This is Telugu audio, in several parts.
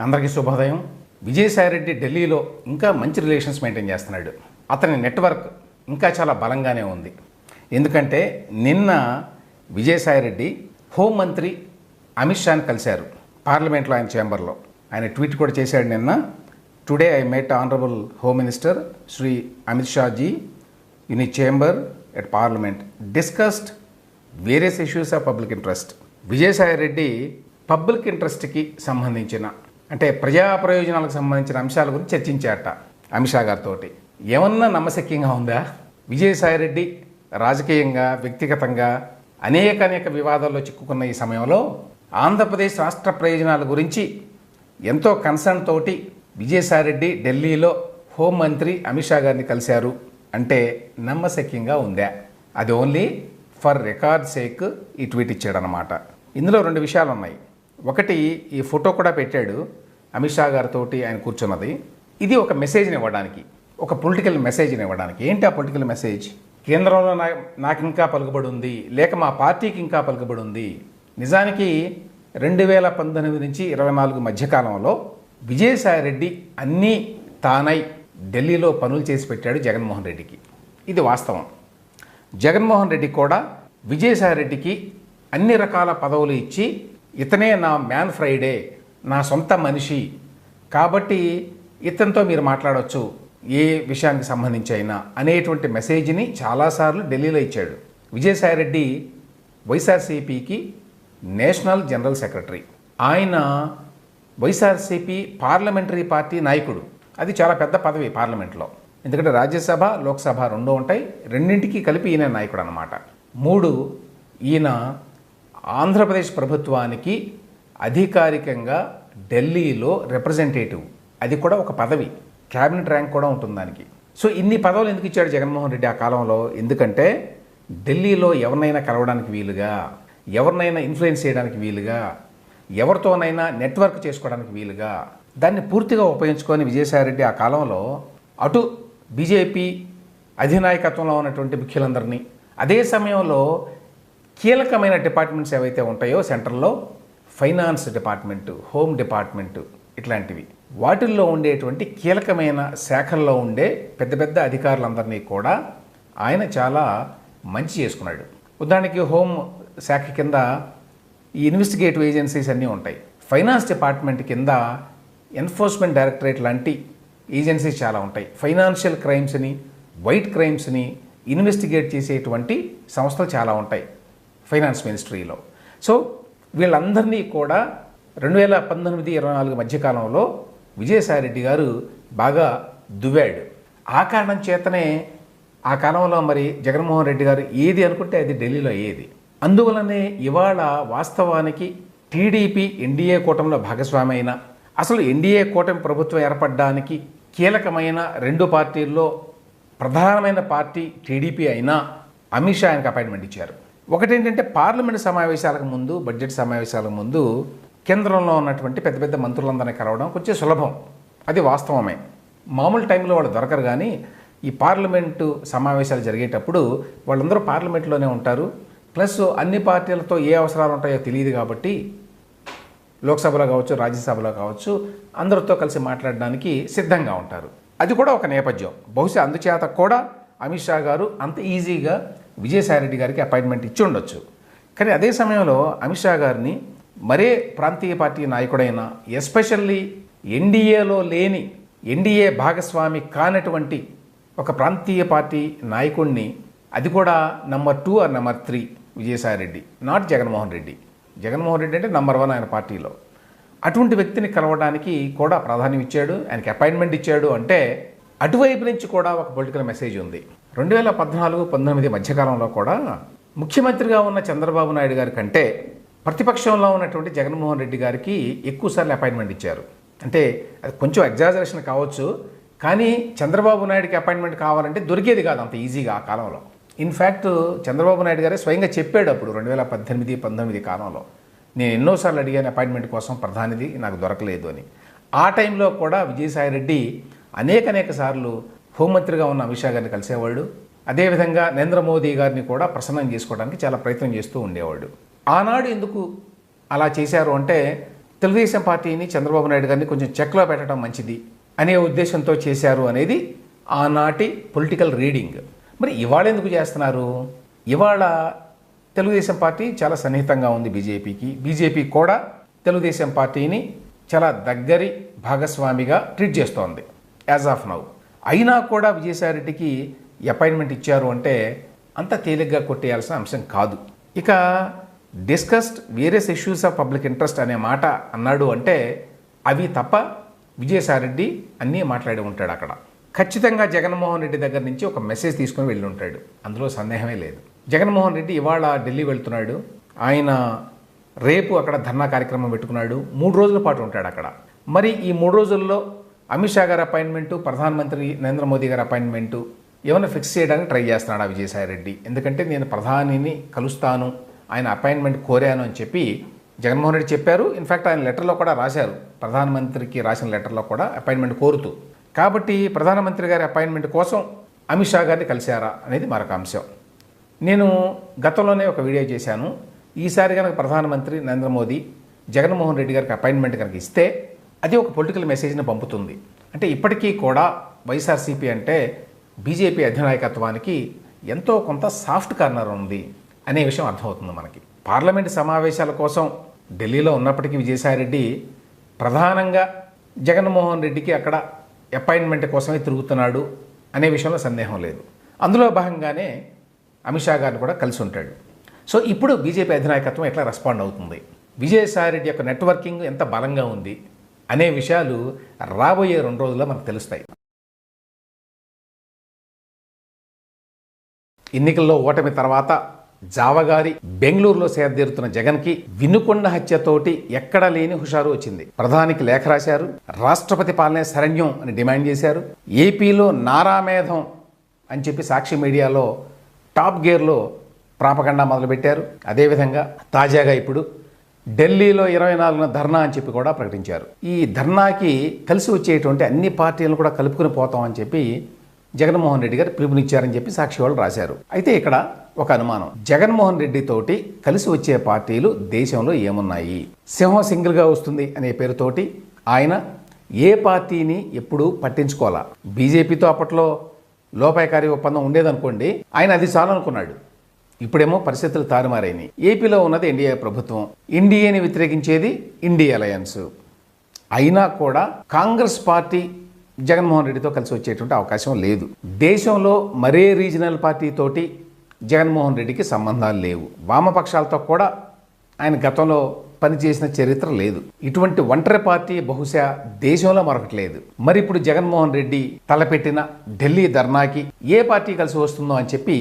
అందరికీ శుభోదయం. విజయసాయిరెడ్డి ఢిల్లీలో ఇంకా మంచి రిలేషన్స్ మెయింటైన్ చేస్తున్నాడు. అతని నెట్వర్క్ ఇంకా చాలా బలంగానే ఉంది. ఎందుకంటే నిన్న విజయసాయిరెడ్డి హోంమంత్రి అమిత్ షాని కలిశారు పార్లమెంట్లో, ఆయన చేంబర్లో. ఆయన ట్వీట్ కూడా చేశాడు నిన్న. Today I met honourable home minister Shri Amit Shahji in the chamber at Parliament, discussed various issues of public interest. Vijayasai Reddy public ఇంట్రెస్ట్కి సంబంధించిన, అంటే ప్రజా ప్రయోజనాలకు సంబంధించిన అంశాల గురించి చర్చించారట అమిత్ షా గారితో. ఏమన్నా నమ్మశక్యంగా ఉందా? విజయసాయిరెడ్డి రాజకీయంగా, వ్యక్తిగతంగా అనేక వివాదాల్లో చిక్కుకున్న ఈ సమయంలో ఆంధ్రప్రదేశ్ రాష్ట్ర ప్రయోజనాల గురించి ఎంతో కన్సర్న్ తోటి విజయసాయిరెడ్డి ఢిల్లీలో హోంమంత్రి అమిత్ షా గారిని కలిశారు అంటే నమ్మశక్యంగా ఉందా? అది ఓన్లీ ఫర్ రికార్డ్ సేక్ ఈ ట్వీట్ ఇచ్చాడనమాట. ఇందులో రెండు విషయాలు ఉన్నాయి. ఒకటి, ఈ ఫోటో కూడా పెట్టాడు అమిత్ షా గారితో ఆయన కూర్చున్నది. ఇది ఒక మెసేజ్ని ఇవ్వడానికి, ఒక పొలిటికల్ మెసేజ్ని ఇవ్వడానికి. ఏంటి ఆ పొలిటికల్ మెసేజ్? కేంద్రంలో నాకు ఇంకా పలుకుబడి ఉంది, లేక మా పార్టీకి ఇంకా పలుకుబడి ఉంది. నిజానికి 2019 నుంచి 24 మధ్యకాలంలో విజయసాయిరెడ్డి అన్నీ తానై ఢిల్లీలో పనులు చేసి పెట్టాడు జగన్మోహన్ రెడ్డికి. ఇది వాస్తవం. జగన్మోహన్ రెడ్డి కూడా విజయసాయిరెడ్డికి అన్ని రకాల పదవులు ఇచ్చి, ఇతనే నా మ్యాన్ ఫ్రైడే, నా సొంత మనిషి, కాబట్టి ఇతనితో మీరు మాట్లాడవచ్చు ఏ విషయానికి సంబంధించి అయినా అనేటువంటి మెసేజ్ని చాలాసార్లు ఢిల్లీలో ఇచ్చాడు. విజయసాయిరెడ్డి వైఎస్ఆర్సీపీకి నేషనల్ జనరల్ సెక్రటరీ. ఆయన వైఎస్ఆర్సీపీ పార్లమెంటరీ పార్టీ నాయకుడు. అది చాలా పెద్ద పదవి పార్లమెంట్లో. ఎందుకంటే రాజ్యసభ, లోక్సభ రెండూ ఉంటాయి. రెండింటికి కలిపి ఈయన నాయకుడు అన్నమాట. 3, ఈయన ఆంధ్రప్రదేశ్ ప్రభుత్వానికి అధికారికంగా ఢిల్లీలో రిప్రజెంటేటివ్. అది కూడా ఒక పదవి, క్యాబినెట్ ర్యాంక్ కూడా ఉంటుంది దానికి. సో ఇన్ని పదవులు ఎందుకు ఇచ్చాడు జగన్మోహన్ రెడ్డి ఆ కాలంలో? ఎందుకంటే ఢిల్లీలో ఎవరినైనా కలవడానికి వీలుగా, ఎవరినైనా ఇన్ఫ్లుయెన్స్ చేయడానికి వీలుగా, ఎవరితోనైనా నెట్వర్క్ చేసుకోవడానికి వీలుగా దాన్ని పూర్తిగా ఉపయోగించుకొని విజయసాయిరెడ్డి ఆ కాలంలో అటు బీజేపీ అధినాయకత్వంలో ఉన్నటువంటి ముఖ్యులందరినీ, అదే సమయంలో కీలకమైన డిపార్ట్మెంట్స్ ఏవైతే ఉంటాయో సెంట్రల్లో, ఫైనాన్స్ డిపార్ట్మెంటు, హోమ్ డిపార్ట్మెంటు, ఇట్లాంటివి, వాటిల్లో ఉండేటువంటి కీలకమైన శాఖల్లో ఉండే పెద్ద పెద్ద అధికారులందరినీ కూడా ఆయన చాలా మంచి చేసుకున్నాడు. ఉదాహరణకి హోమ్ శాఖ కింద ఈ ఇన్వెస్టిగేటివ్ ఏజెన్సీస్ అన్నీ ఉంటాయి. ఫైనాన్స్ డిపార్ట్మెంట్ కింద ఎన్ఫోర్స్మెంట్ డైరెక్టరేట్ లాంటి ఏజెన్సీస్ చాలా ఉంటాయి. ఫైనాన్షియల్ క్రైమ్స్ని, వైట్ క్రైమ్స్ని ఇన్వెస్టిగేట్ చేసేటువంటి సంస్థలు చాలా ఉంటాయి ఫైనాన్స్ మినిస్ట్రీలో. సో వీళ్ళందరినీ కూడా 2019-24 మధ్యకాలంలో విజయసాయిరెడ్డి గారు బాగా దువ్వాడు. ఆ కారణం చేతనే ఆ కాలంలో మరి జగన్మోహన్ రెడ్డి గారు ఏది అనుకుంటే అది ఢిల్లీలో అయ్యేది. అందువలనే ఇవాళ వాస్తవానికి టీడీపీ ఎన్డీఏ కూటమిలో భాగస్వామి అయిన, అసలు ఎన్డీఏ కూటమి ప్రభుత్వం ఏర్పడడానికి కీలకమైన 2 పార్టీల్లో ప్రధానమైన పార్టీ టీడీపీ అయినా అమిత్ షా ఆయనకు అపాయింట్మెంట్ ఇచ్చారు. ఒకటేంటంటే పార్లమెంట్ సమావేశాలకు ముందు, బడ్జెట్ సమావేశాలకు ముందు కేంద్రంలో ఉన్నటువంటి పెద్ద పెద్ద మంత్రులందరినీ కలవడం కొంచెం సులభం, అది వాస్తవమే. మామూలు టైంలో వాళ్ళు దొరకరు, కానీ ఈ పార్లమెంటు సమావేశాలు జరిగేటప్పుడు వాళ్ళందరూ పార్లమెంట్లోనే ఉంటారు. ప్లస్ అన్ని పార్టీలతో ఏ అవసరాలు ఉంటాయో తెలియదు కాబట్టి లోక్సభలో కావచ్చు, రాజ్యసభలో కావచ్చు, అందరితో కలిసి మాట్లాడడానికి సిద్ధంగా ఉంటారు. అది కూడా ఒక నేపథ్యం. బహుశా అందుచేత కూడా అమిత్ షా గారు అంత ఈజీగా విజయసాయిరెడ్డి గారికి అపాయింట్మెంట్ ఇచ్చి ఉండొచ్చు. కానీ అదే సమయంలో అమిత్ షా గారిని మరే ప్రాంతీయ పార్టీ నాయకుడైన, ఎస్పెషల్లీ ఎన్డీఏలో లేని, ఎన్డీఏ భాగస్వామి కానటువంటి ఒక ప్రాంతీయ పార్టీ నాయకుడిని, అది కూడా number 2 or number 3 Vijayasai Reddy, not Jaganmohan Reddy. Jaganmohan Reddy అంటే నెంబర్ 1 ఆయన పార్టీలో. అటువంటి వ్యక్తిని కలవడానికి కూడా ప్రాధాన్యం ఇచ్చాడు, ఆయనకి అపాయింట్మెంట్ ఇచ్చాడు. అంటే అటువైపు నుంచి కూడా ఒక పొలిటికల్ మెసేజ్ ఉంది. 2014-19 మధ్యకాలంలో కూడా ముఖ్యమంత్రిగా ఉన్న చంద్రబాబు నాయుడు గారి కంటే ప్రతిపక్షంలో ఉన్నటువంటి జగన్మోహన్ రెడ్డి గారికి ఎక్కువసార్లు అపాయింట్మెంట్ ఇచ్చారు. అంటే అది కొంచెం ఎగ్జాజరేషన్ కావచ్చు, కానీ చంద్రబాబు నాయుడికి అపాయింట్మెంట్ కావాలంటే దొరికేది కాదు అంత ఈజీగా ఆ కాలంలో. ఇన్ఫ్యాక్ట్ చంద్రబాబు నాయుడు గారే స్వయంగా చెప్పాడు అప్పుడు 2018-19 కాలంలో, నేను ఎన్నోసార్లు అడిగాను అపాయింట్మెంట్ కోసం ప్రధానిది, నాకు దొరకలేదు అని. ఆ టైంలో కూడా విజయసాయిరెడ్డి అనేక సార్లు హోంమంత్రిగా ఉన్న అమిత్ షా గారిని కలిసేవాడు. అదేవిధంగా నరేంద్ర మోదీ గారిని కూడా ప్రసన్నం చేసుకోవడానికి చాలా ప్రయత్నం చేస్తూ ఉండేవాడు. ఆనాడు ఎందుకు అలా చేశారు అంటే, తెలుగుదేశం పార్టీని చంద్రబాబు నాయుడు గారిని కొంచెం చెక్లో పెట్టడం మంచిది అనే ఉద్దేశంతో చేశారు అనేది ఆనాటి పొలిటికల్ రీడింగ్. మరి ఇవాళ ఎందుకు చేస్తున్నారు? ఇవాళ తెలుగుదేశం పార్టీ చాలా సన్నిహితంగా ఉంది బీజేపీకి. బీజేపీ కూడా తెలుగుదేశం పార్టీని చాలా దగ్గరి భాగస్వామిగా ట్రీట్ చేస్తోంది యాజ్ ఆఫ్ నౌ. అయినా కూడా విజయసాయిరెడ్డికి అపాయింట్మెంట్ ఇచ్చారు అంటే అంత తేలిగ్గా కొట్టేయాల్సిన అంశం కాదు. ఇక discussed various issues of public interest అనే మాట అన్నాడు అంటే అవి తప్ప విజయసాయిరెడ్డి అన్నీ మాట్లాడి ఉంటాడు. అక్కడ ఖచ్చితంగా జగన్మోహన్ రెడ్డి దగ్గర నుంచి ఒక మెసేజ్ తీసుకుని వెళ్ళి ఉంటాడు, అందులో సందేహమే లేదు. జగన్మోహన్ రెడ్డి ఇవాళ ఢిల్లీ వెళ్తున్నాడు. ఆయన రేపు అక్కడ ధర్నా కార్యక్రమం పెట్టుకున్నాడు. 3 రోజుల పాటు ఉంటాడు అక్కడ. మరి ఈ 3 రోజుల్లో అమిత్ షా గారి అపాయింట్మెంటు, ప్రధానమంత్రి నరేంద్ర మోదీ గారి అపాయింట్మెంటు ఏమైనా ఫిక్స్ చేయడానికి ట్రై చేస్తున్నాడు ఆ విజయసాయిరెడ్డి. ఎందుకంటే నేను ప్రధానిని కలుస్తాను, ఆయన అపాయింట్మెంట్ కోరాను అని చెప్పి జగన్మోహన్ రెడ్డి చెప్పారు. ఇన్ఫ్యాక్ట్ ఆయన లెటర్లో కూడా రాశారు, ప్రధానమంత్రికి రాసిన లెటర్లో కూడా అపాయింట్మెంట్ కోరుతూ. కాబట్టి ప్రధానమంత్రి గారి అపాయింట్మెంట్ కోసం అమిత్ షా గారిని కలిశారా అనేది మరొక అంశం. నేను గతంలోనే ఒక వీడియో చేశాను. ఈసారి కనుక ప్రధానమంత్రి నరేంద్ర మోదీ జగన్మోహన్ రెడ్డి గారికి అపాయింట్మెంట్ కనుక ఇస్తే అది ఒక పొలిటికల్ మెసేజ్ని పంపుతుంది. అంటే ఇప్పటికీ కూడా వైఎస్ఆర్సీపీ అంటే బీజేపీ అధినాయకత్వానికి ఎంతో కొంత సాఫ్ట్ కార్నర్ ఉంది అనే విషయం అర్థమవుతుంది మనకి. పార్లమెంట్ సమావేశాల కోసం ఢిల్లీలో ఉన్నప్పటికీ విజయసాయిరెడ్డి ప్రధానంగా జగన్మోహన్ రెడ్డికి అక్కడ అపాయింట్మెంట్ కోసమే తిరుగుతున్నాడు అనే విషయంలో సందేహం లేదు. అందులో భాగంగానే అమిత్ షా గారిని కూడా కలిసి ఉంటాడు. సో ఇప్పుడు బీజేపీ అధినాయకత్వం ఎట్లా రెస్పాండ్ అవుతుంది, విజయసాయిరెడ్డి యొక్క నెట్వర్కింగ్ ఎంత బలంగా ఉంది అనే విషయాలు రాబోయే 2 రోజుల్లో మనకు తెలుస్తాయి. ఎన్నికల్లో ఓటమి తర్వాత జావగారి బెంగళూరులో సేదతీరుతున్న జగన్కి వినుకొండ హత్యతోటి ఎక్కడా లేని హుషారు వచ్చింది. ప్రధానికి లేఖ రాశారు, రాష్ట్రపతి పాలనే శరణ్యం అని డిమాండ్ చేశారు. ఏపీలో నారామేధం అని చెప్పి సాక్షి మీడియాలో టాప్ గేర్లో ప్రాపగండా మొదలుపెట్టారు. అదేవిధంగా తాజాగా ఇప్పుడు ఢిల్లీలో 24న ధర్నా అని చెప్పి కూడా ప్రకటించారు. ఈ ధర్నాకి కలిసి వచ్చేటువంటి అన్ని పార్టీలను కూడా కలుపుకుని పోతామని చెప్పి జగన్మోహన్ రెడ్డి గారు పిలుపునిచ్చారని చెప్పి సాక్షి వాళ్ళు రాశారు. అయితే ఇక్కడ ఒక అనుమానం, జగన్మోహన్ రెడ్డి తోటి కలిసి వచ్చే పార్టీలు దేశంలో ఏమున్నాయి? సింహం సింగిల్గా వస్తుంది అనే పేరుతోటి ఆయన ఏ పార్టీని ఎప్పుడూ పట్టించుకోవాలా. బీజేపీతో అప్పట్లో లోపాయకారి ఒప్పందం ఉండేదనుకోండి, ఆయన అది చాలనుకున్నాడు. ఇప్పుడేమో పరిస్థితులు తారుమారైనాయి. ఏపీలో ఉన్నది ఎన్డీఏ ప్రభుత్వం, ఎన్డీఏని వ్యతిరేకించేది ఇండియా అలయన్స్. అయినా కూడా కాంగ్రెస్ పార్టీ జగన్మోహన్ రెడ్డితో కలిసి వచ్చేటువంటి అవకాశం లేదు. దేశంలో మరే రీజనల్ పార్టీ తోటి జగన్మోహన్ రెడ్డికి సంబంధాలు లేవు. వామపక్షాలతో కూడా ఆయన గతంలో పనిచేసిన చరిత్ర లేదు. ఇటువంటి ఒంటరి పార్టీ బహుశా దేశంలో మరొకటి లేదు. మరి ఇప్పుడు జగన్మోహన్ రెడ్డి తలపెట్టిన ఢిల్లీ ధర్నాకి ఏ పార్టీ కలిసి వస్తుందో అని చెప్పి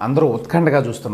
అందరూ ఉత్కంఠగా చూస్తున్నారు.